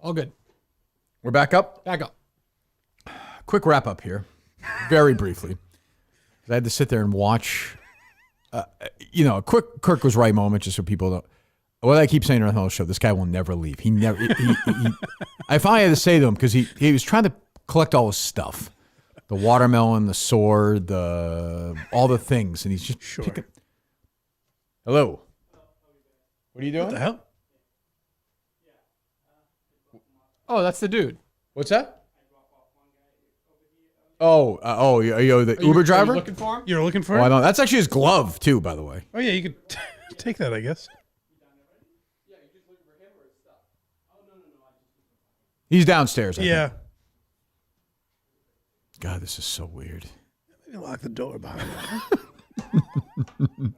All good. We're back up? Back up. Quick wrap up here, very briefly. I had to sit there and watch, a quick Kirk was right moment, just so people don't. What I keep saying around the whole show, this guy will never leave. He never. I finally had to say to him because he was trying to collect all his stuff, the watermelon, the sword, all the things, and he's just picking. Hello. What are you doing? What the hell? Oh, that's the dude. What's that? You're the Uber driver? Are you looking for him? You're looking for I it? know. That's actually his glove too, by the way. Oh yeah, you could take that, I guess. He's downstairs. I Yeah. think. God, this is so weird. Maybe lock the door behind you.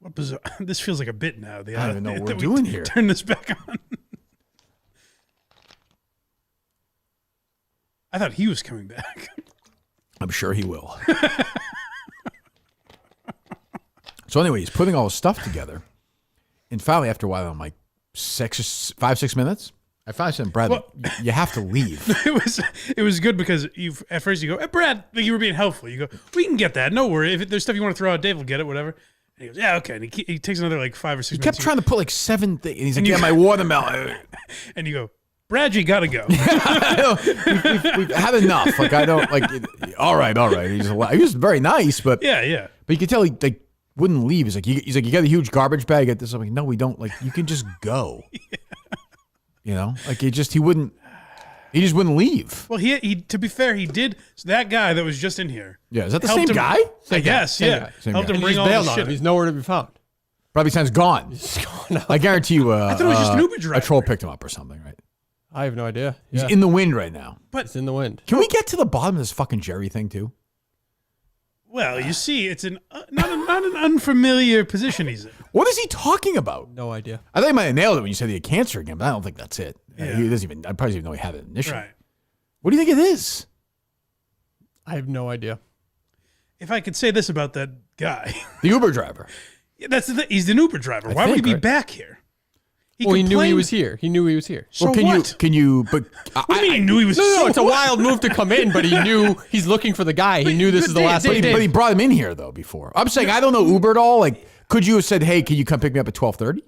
What bizarre. This feels like a bit now. I don't even know what we're we doing here. Turn this back on. I thought he was coming back. I'm sure he will. So anyway, he's putting all his stuff together. And finally, after a while, I'm like 5-6 minutes. I finally said, Brad, you have to leave. It was good because at first you go, hey, Brad, like you were being helpful. You go, we can get that. No worry. If there's stuff you want to throw out, Dave will get it, whatever. And he goes, yeah, okay. And he takes another like 5 or 6 minutes. He kept trying to put like 7 things. And he's like, my watermelon. And you go, Brad, you got to go. We've had enough. Like, I don't like, all right. He was very nice, but Yeah. But you could tell he like wouldn't leave. He's like, you got a huge garbage bag at this. I'm like, no, we don't. Like, you can just go. Yeah. You know, like he just wouldn't leave. Well, he to be fair, he did. So that guy that was just in here. Yeah, is that the same guy? I guess, yeah. Helped him bring all the shit. He's nowhere to be found. Probably sounds gone. He's gone out. I guarantee you. I thought it was just an Uber driver. A troll picked him up or something, right? I have no idea. He's in the wind right now. But it's in the wind. Can we get to the bottom of this fucking Jerry thing too? Well, you see, it's not an unfamiliar position he's in. What is he talking about? No idea. I thought he might have nailed it when you said he had cancer again, but I don't think that's it. Yeah. He doesn't even. I probably didn't even know he had it initially. Right. What do you think it is? I have no idea. If I could say this about that guy, The Uber driver. that's the thing. He's an Uber driver. Why would he be back here? He knew he was here. He knew he was here. So well, can you? But what do you mean he knew he was? No, it's a wild move to come in, but he knew he's looking for the guy. He knew this is the last. But he brought him in here though before. I'm saying I don't know Uber at all. Like, could you have said, "Hey, can you come pick me up at 12:30"?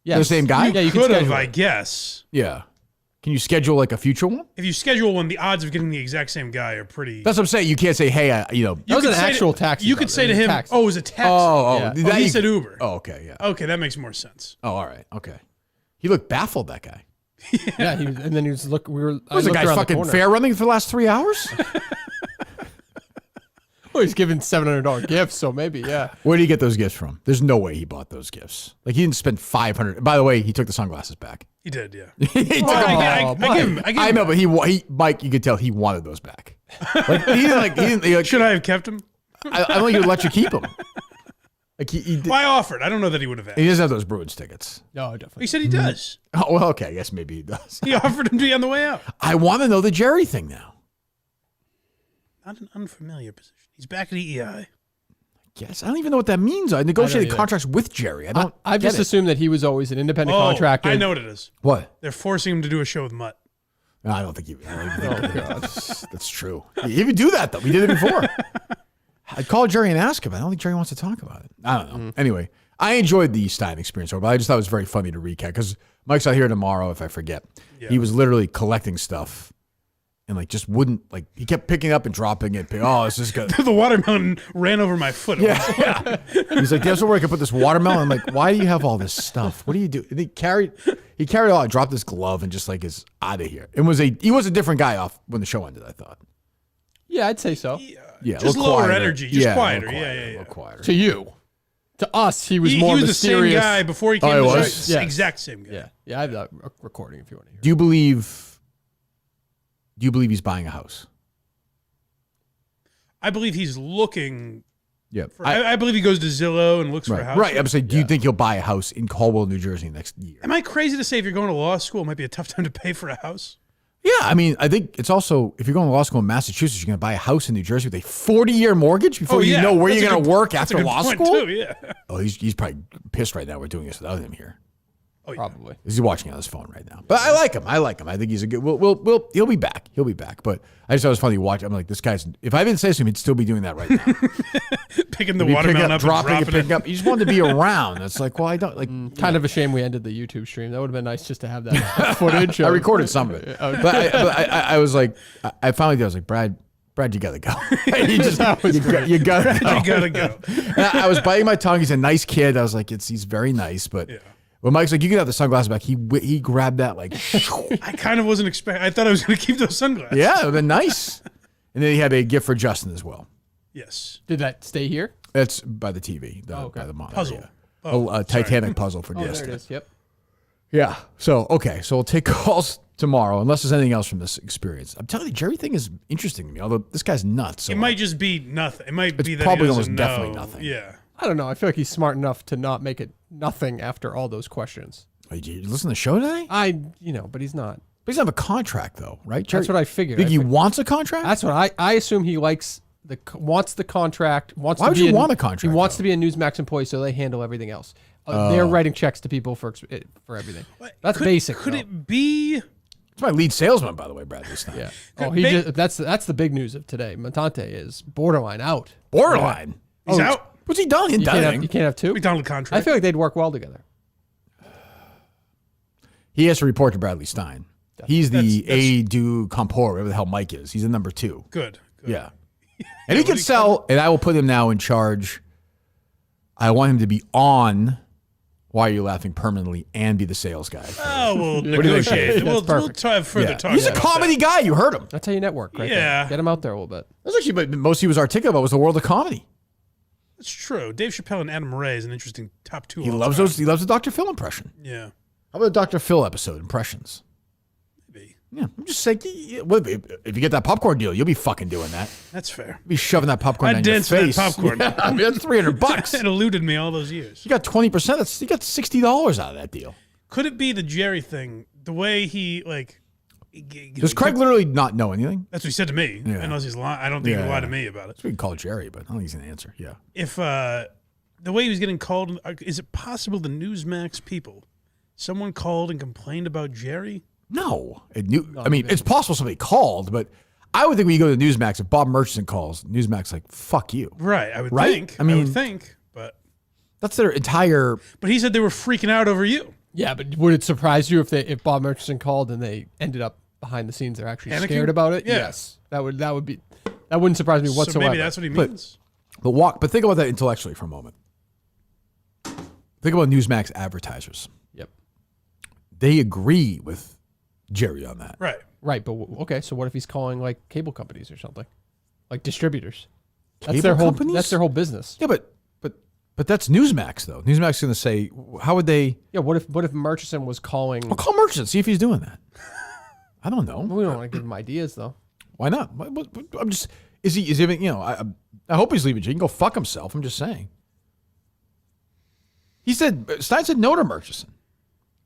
Yeah, the same guy. Yeah, you could have, schedule I it. guess. Yeah. Can you schedule like a future one? If you schedule one, the odds of getting the exact same guy are pretty. That's what I'm saying. You can't say, "Hey, That was an actual taxi. You could say to him, taxi. "Oh, it was a taxi." Yeah. Oh, he said Uber. Oh, okay, yeah. Okay, that makes more sense. Oh, all right, okay. He looked baffled. That guy. Yeah, and then he was look. Was the guy fucking fair running for the last 3 hours? Well, he's giving $700 gifts, so maybe, yeah. Where did he get those gifts from? There's no way he bought those gifts. Like, he didn't spend $500. By the way, he took the sunglasses back. He did, yeah. He took them I give him. I know, but he Mike, you could tell he wanted those back. Like, he didn't. Should I have kept him? I don't think he would let you keep them. Like he Well, I offered. I don't know that he would have asked. He doesn't have those Bruins tickets. No, definitely. He said he does. Oh well, okay. I guess maybe he does. He offered him to be on the way out. I want to know the Jerry thing now. Not an unfamiliar position. He's back at EEI. Yes, I don't even know what that means. I negotiated contracts with Jerry. I've just assumed that he was always an independent contractor. I know what it is. What? They're forcing him to do a show with Mutt. No, I don't think he. That's true. He would do that though. We did it before. I'd call Jerry and ask him. I don't think Jerry wants to talk about it. I don't know. Anyway, I enjoyed the Stein experience, but I just thought it was very funny to recap because Mike's not here tomorrow. If I forget, he was literally collecting stuff. And like just wouldn't like he kept picking up and dropping it. Oh, this is good. The watermelon ran over my foot. Yeah. He's like, "There's where I could put this watermelon." I'm like, "Why do you have all this stuff? What do you do?" And he carried it all. I dropped this glove and just like is out of here. He was a different guy off when the show ended. I thought. Yeah, I'd say so. Yeah, just lower quieter. energy, just quieter. A Yeah. quieter. To you, to us, he was more he was mysterious. the same guy before he came he to the was? show. Yes. Exact same guy. Yeah. I have that recording if you want to hear. Do you believe he's buying a house? I believe he's looking. Yeah, I believe he goes to Zillow and looks for a house. Right. I'm saying, do you think he'll buy a house in Caldwell, New Jersey next year? Am I crazy to say if you're going to law school, it might be a tough time to pay for a house? Yeah, I mean, I think it's also, if you're going to law school in Massachusetts, you're going to buy a house in New Jersey with a 40-year mortgage before you know where you're going to work after law school? Too, yeah. Oh, he's probably pissed right now we're doing this without him here. Oh, yeah. Probably. He's watching on his phone right now. But I like him. I think he's a good, he'll be back. He'll be back. But I just thought it was funny to watch. I'm like, this guy's, if I didn't say something, he'd still be doing that right now. Picking the watermelon up, dropping and it, picking up. He just wanted to be around. It's like, well, I don't, like. Kind of a shame we ended the YouTube stream. That would have been nice just to have that footage. I recorded some of it. But I was like, I finally did. I was like, Brad, you gotta go. you gotta go. And I was biting my tongue. He's a nice kid. I was like, he's very nice, but when Mike's like, you can have the sunglasses back, he grabbed that like. I kind of wasn't expecting. I thought I was going to keep those sunglasses. Yeah, it would have been nice. And then he had a gift for Justin as well. Yes. Did that stay here? That's by the TV, by the monitor. Puzzle. Yeah. Oh, a Titanic puzzle for Oh, Justin. there it is. Yep. Yeah. So okay, so we'll take calls tomorrow, unless there's anything else from this experience. I'm telling you, Jerry thing is interesting to me. Although this guy's nuts. So It might just be nothing. It might be that probably he almost doesn't definitely know. nothing. Yeah. I don't know. I feel like he's smart enough to not make it nothing after all those questions. Did you listen to the show today? But he's not. But he doesn't have a contract though, right? Jerry, That's what I figured. Think he wants a contract? That's what I assume he likes wants the contract. Wants Why to would be you want a contract? He wants though? to be a Newsmax employee, so they handle everything else. They're writing checks to people for everything. That's basic. Could though. it be? It's my lead salesman, by the way, Bradley Stein. Yeah. Could That's the big news of today. Montante is borderline out. Borderline. He's out. What's he done? You can't have two. McDonald I contract. feel like they'd work well together. He has to report to Bradley Stein. He's the aide du compor, whatever the hell Mike is. He's the number 2. Good. Yeah. And he can sell, and I will put him now in charge. I want him to be on Why Are You Laughing permanently and be the sales guy. Oh, we'll negotiate. We'll perfect. try further talk. He's a about comedy guy. You heard him. That's how you network, right? Yeah. There. Get him out there a little bit. That's actually, but most he was articulate about was the world of comedy. That's true. Dave Chappelle and Adam Ray is an interesting top 2. He loves those. He loves the Dr. Phil impression. Yeah. How about the Dr. Phil episode impressions? Maybe. Yeah, I'm just saying. If you get that popcorn deal, you'll be fucking doing that. That's fair. You'll be shoving that popcorn I down your danced for that face. popcorn. Yeah, I mean, that's $300. It eluded me all those years. You got 20%. That's you got $60 out of that deal. Could it be the Jerry thing? The way he like. Does Craig literally not know anything? That's what he said to me. Yeah. Unless he's lying. I don't think he lied to me about it. So we can call Jerry, but I don't think he's gonna answer. Yeah. If the way he was getting called, is it possible the Newsmax people, someone called and complained about Jerry? No. I mean, it's possible somebody called, but I would think when you go to Newsmax, if Bob Murchison calls, Newsmax like, fuck you. Right. I would Right? think. I mean- would think. But That's their entire. he said they were freaking out over you. Yeah, but would it surprise you if Bob Murchison called and they ended up behind the scenes they're actually Panicking? scared about it? Yeah. Yes, that wouldn't surprise me whatsoever. So maybe that's what he means. But think about that intellectually for a moment. Think about Newsmax advertisers. Yep. They agree with Jerry on that. Right. Right, but okay. So what if he's calling like cable companies or something, like distributors? Cable That's companies? their whole business. Yeah, but that's Newsmax though. Newsmax is going to say, how would they? Yeah. What if Murchison was calling? Well, call Murchison, see if he's doing that. I don't know. We don't want to give him ideas though. Why not? I'm just. Is he? You know? I hope he's leaving. He can go fuck himself. I'm just saying. Stein said no to Murchison.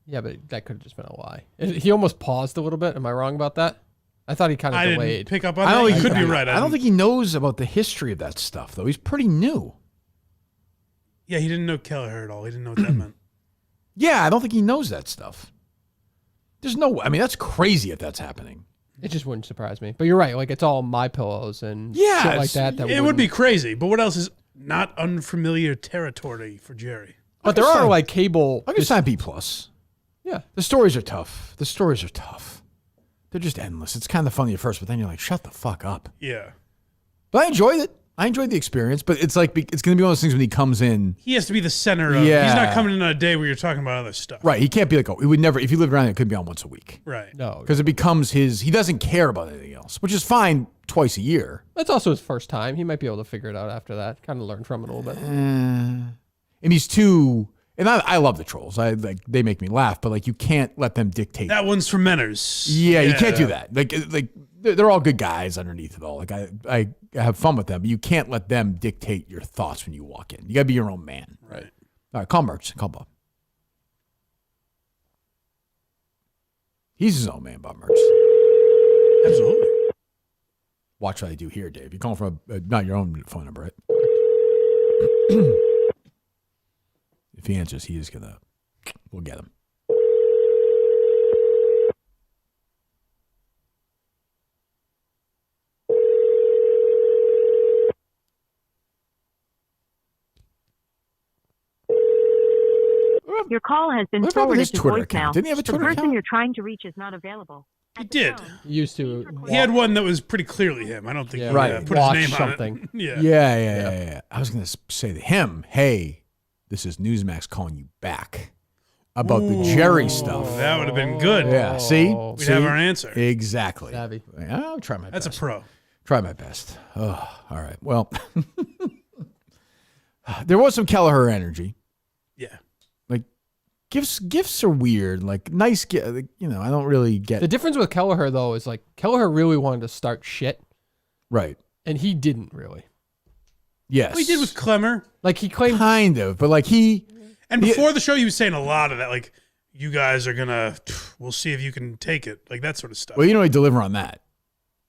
Yeah, but that could have just been a lie. He almost paused a little bit. Am I wrong about that? I thought he kind of I delayed. didn't pick up on I don't that. think You could be right. I don't think he knows about the history of that stuff though. He's pretty new. Yeah, he didn't know Kelleher at all. He didn't know what that meant. Yeah, I don't think he knows that stuff. There's no. I mean, that's crazy if that's happening. It just wouldn't surprise me. But you're right. Like it's all My Pillows and Yeah, shit like that. It would be crazy. But what else is not unfamiliar territory for Jerry? But there are like cable. I can sign B plus. Yeah. The stories are tough. They're just endless. It's kind of funny at first, but then you're like, shut the fuck up. Yeah. But I enjoyed it. I enjoyed the experience, but it's like it's going to be one of those things when he comes in. He has to be the center of. Yeah. He's not coming in on a day where you're talking about other stuff. Right. He can't be like, he would never, if he lived around, it could be on once a week. Right. No. Because it becomes he doesn't care about anything else, which is fine twice a year. That's also his first time. He might be able to figure it out after that. Kind of learn from it a little bit. And he's too, and I love the trolls. They make me laugh, but like you can't let them dictate. That one's for Menners. Yeah, you can't do that. Like they're all good guys underneath it all. Like I have fun with them, but you can't let them dictate your thoughts when you walk in. You got to be your own man. Right. All right, call Merch. Call Bob. He's his own man, Bob Merch. Absolutely. Watch what I do here, Dave. You're calling from not your own phone number, right? If he answers, he is gonna. We'll get him. Your call has been What about forwarded his to Twitter voicemail. account? Didn't he have a The Twitter person account? you're trying to reach is not available. He At the did. tone, Used to. He had one that was pretty clearly him. I don't think Yeah, he right. put Watch his name something. on it. Yeah. Yeah. I was gonna say to him, "Hey, this is Newsmax calling you back about the Jerry stuff." That would have been good. Yeah. See, We'd have our answer. Exactly. Savvy. I'll try my That's a best. pro. Try my best. Oh, all right. Well, there was some Kelleher energy. Yeah. Like gifts are weird. Like nice gift. I don't really get The difference with Kelleher, though, is like Kelleher really wanted to start shit, right. and he didn't really. Yes, We did with Clemmer. Like, he claimed. kind of, but like And before the show, he was saying a lot of that. Like, you guys are going to, we'll see if you can take it. Like, that sort of stuff. well, he deliver on that.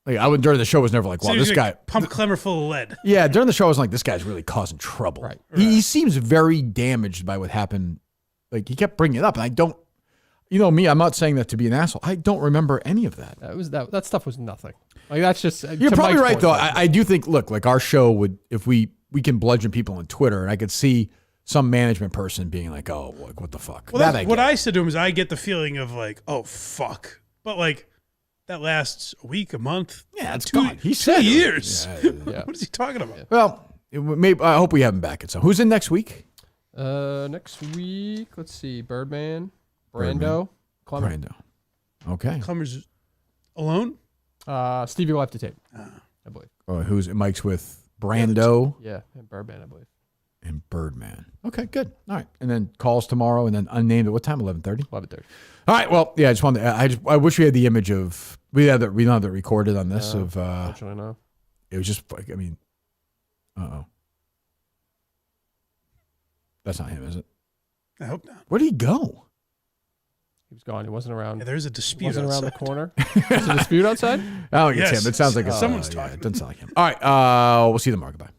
Like I would during the show was never like, So wow, he was this gonna guy. pump Clemmer full of lead. Yeah, during the show I was like, this guy's really causing trouble. Right. He seems very damaged by what happened. Like he kept bringing it up, and I don't. You know me, I'm not saying that to be an asshole. I don't remember any of that. That stuff was nothing. Like, that's just. You're to probably Mike's right, point, though. like, I do think, look, like our show would, if we can bludgeon people on Twitter, and I could see some management person being like, oh, like, what the fuck? Well, That that's I what get. I said to him is I get the feeling of like, oh, fuck. But like, that lasts a week, a month. Yeah, it's 2 gone. He said 2 it. years. Yeah. What is he talking about? Well, I hope we have him back at some. Who's in next week? Next week, let's see. Birdman, Brando, Clemmer. Brando. Okay. Clemmer's alone? Stevie will have to tape, I believe. Who's Mike's with Brando Yeah, and Birdman, I believe. and Birdman. Okay, good. All right, and then calls tomorrow, and then unnamed at what time? 11:30. 11:30. All right. Well, yeah. I just wanted. I wish we had the image of we don't have that recorded on this of. Unfortunately, no. It was just like oh. That's not him, is it? I hope not. Where did he go? He was gone. He wasn't around. Yeah, there's a dispute Wasn't around the outside. corner. There's a dispute outside. I don't think it's Yes. him. It sounds like Someone's yeah, talking. It doesn't sound like him. All right. We'll see you tomorrow. Goodbye.